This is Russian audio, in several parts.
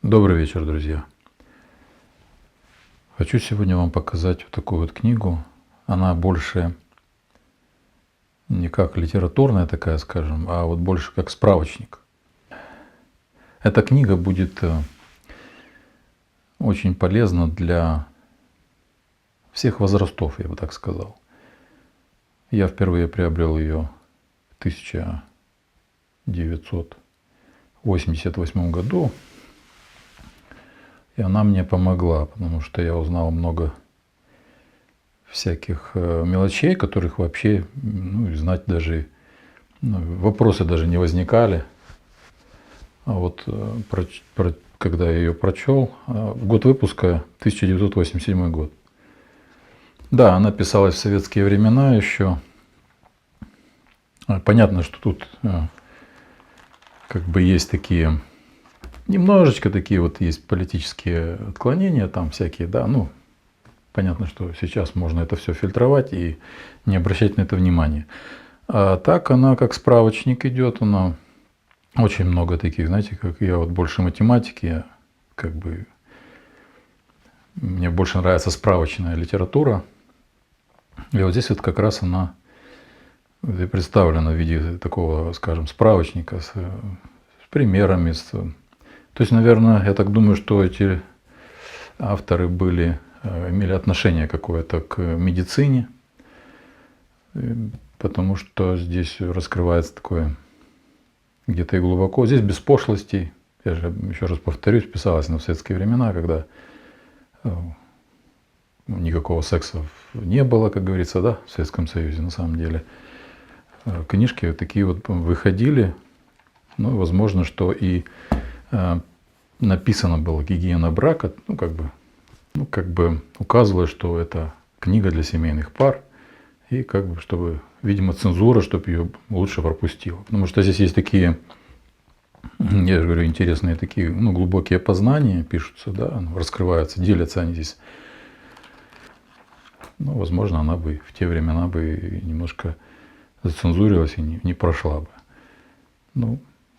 Добрый вечер, друзья. Хочу сегодня вам показать вот такую вот книгу. Она больше не как литературная такая, скажем, а вот больше как справочник. Эта книга будет очень полезна для всех возрастов, я бы так сказал. Я впервые приобрел ее в 1988 году. И она мне помогла, потому что я узнал много всяких мелочей, которых вообще знать даже, вопросы даже не возникали. А вот когда я ее прочел, год выпуска 1987 год. Да, она писалась в советские времена еще. Понятно, что тут как бы есть такие, немножечко такие вот есть политические отклонения, там всякие, да, понятно, что сейчас можно это все фильтровать и не обращать на это внимания. А так она как справочник идет, она очень много таких, знаете, как я вот больше математики, как бы мне больше нравится справочная литература. И вот здесь вот как раз она представлена в виде такого, скажем, справочника с примерами. То есть, наверное, я так думаю, что эти авторы имели отношение какое-то к медицине, потому что здесь раскрывается такое где-то и глубоко. Здесь без пошлостей. Я же еще раз повторюсь, писалось на советские времена, когда никакого секса не было, как говорится, да, в Советском Союзе на самом деле. Книжки вот такие вот выходили. Возможно, что и написано было «Гигиена брака», как бы указывалось, что это книга для семейных пар. И как бы, чтобы, видимо, цензура, чтобы ее лучше пропустила. Потому что здесь есть такие, я же говорю, интересные такие, глубокие познания пишутся, да, раскрываются, делятся они здесь. Возможно, она бы в те времена бы немножко зацензурилась и не прошла бы.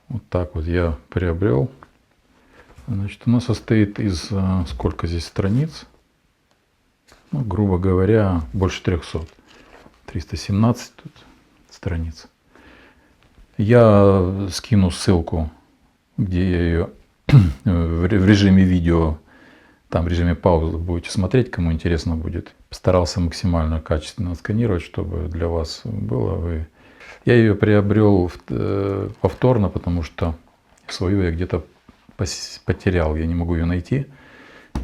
Вот так вот я приобрел. Значит, она состоит из, сколько здесь страниц? Грубо говоря, больше 300. 317 тут страниц. Я скину ссылку, где я ее в режиме видео, там в режиме паузы будете смотреть, кому интересно будет. Постарался максимально качественно сканировать, чтобы для вас было. Я ее приобрел повторно, потому что свою я где-то потерял, я не могу ее найти.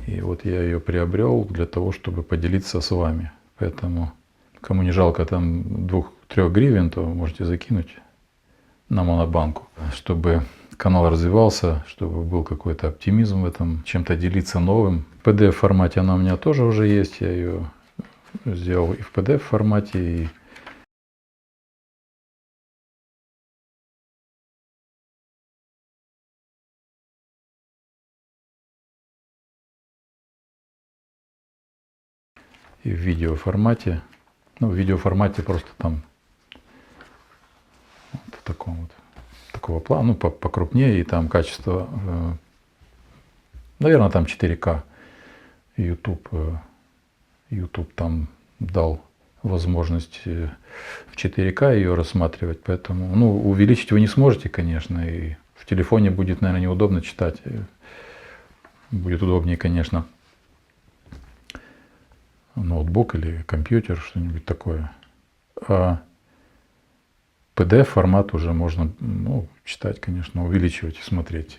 И вот я ее приобрел для того, чтобы поделиться с вами. Поэтому, кому не жалко там 2-3 гривен, то можете закинуть на монобанку, чтобы канал развивался, чтобы был какой-то оптимизм в этом, чем-то делиться новым. В PDF формате она у меня тоже уже есть, я ее сделал и в PDF формате, и в видеоформате. В видеоформате просто там вот в таком вот такого плана, покрупнее, и там качество, наверное, там 4К. YouTube там дал возможность в 4К ее рассматривать, поэтому, увеличить вы не сможете, конечно, и в телефоне будет, наверное, неудобно читать. Будет удобнее, конечно, ноутбук или компьютер, что-нибудь такое. А PDF формат уже можно, читать, конечно, увеличивать и смотреть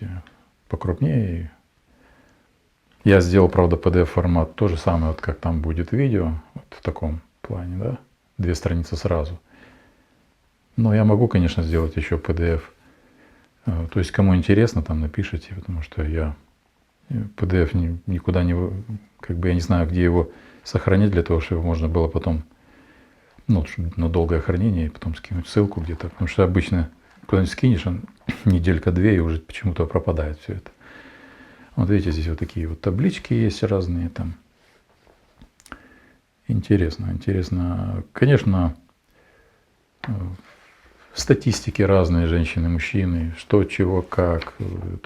покрупнее. Я сделал, правда, PDF формат то же самое, вот как там будет видео, вот в таком плане, да, 2 страницы сразу. Но я могу, конечно, сделать еще PDF. То есть, кому интересно, там напишите, потому что я PDF никуда не, я не знаю, где его сохранить, для того, чтобы можно было потом, на долгое хранение, и потом скинуть ссылку где-то. Потому что обычно куда-нибудь скинешь, неделька-две, и уже почему-то пропадает все это. Вот видите, здесь вот такие вот таблички есть разные там. Интересно. Конечно, статистики разные, женщины, мужчины, что, чего, как,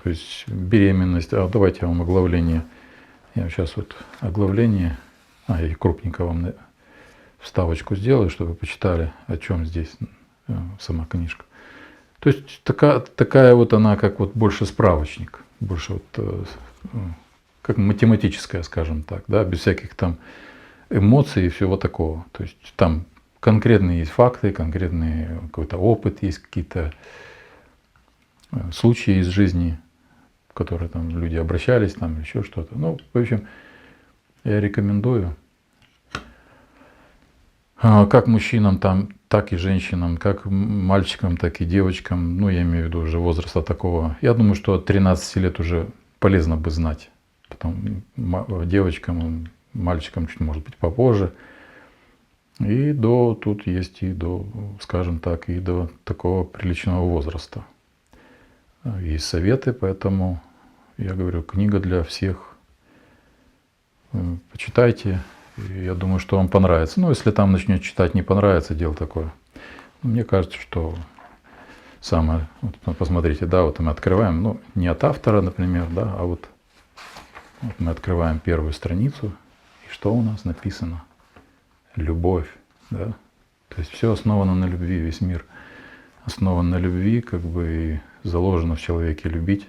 то есть беременность. А давайте я вам оглавление. Я сейчас вот оглавление, я крупненько вам вставочку сделаю, чтобы вы почитали, о чем здесь сама книжка. То есть такая вот она, как вот больше справочник, больше вот как математическая, скажем так, да, без всяких там эмоций и всего такого. То есть там конкретные есть факты, конкретный какой-то опыт, есть какие-то случаи из жизни, в которые там люди обращались, там еще что-то. Ну, в общем, я рекомендую. Как мужчинам, там, так и женщинам, как мальчикам, так и девочкам, ну, я имею в виду уже возраста такого. Я думаю, что от 13 лет уже полезно бы знать. Потом девочкам, мальчикам чуть, может быть, попозже. И тут есть и до, скажем так, и до такого приличного возраста. Есть советы, поэтому я говорю, книга для всех. Почитайте. И я думаю, что вам понравится. Ну, если там начнете читать, не понравится, дело такое. Мне кажется, что самое... Вот посмотрите, да, вот мы открываем, ну, не от автора, например, да, а вот мы открываем первую страницу. И что у нас написано? Любовь, да. То есть все основано на любви, весь мир основан на любви, как бы и заложено в человеке любить.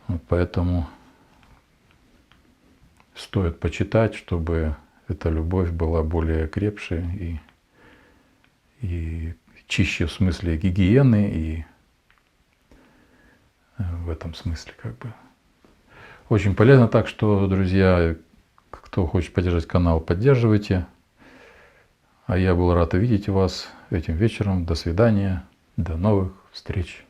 Вот поэтому стоит почитать, чтобы эта любовь была более крепшей и чище в смысле гигиены, и в этом смысле как бы. Очень полезно, так что, друзья, кто хочет поддержать канал, поддерживайте. А я был рад увидеть вас этим вечером. До свидания, до новых встреч.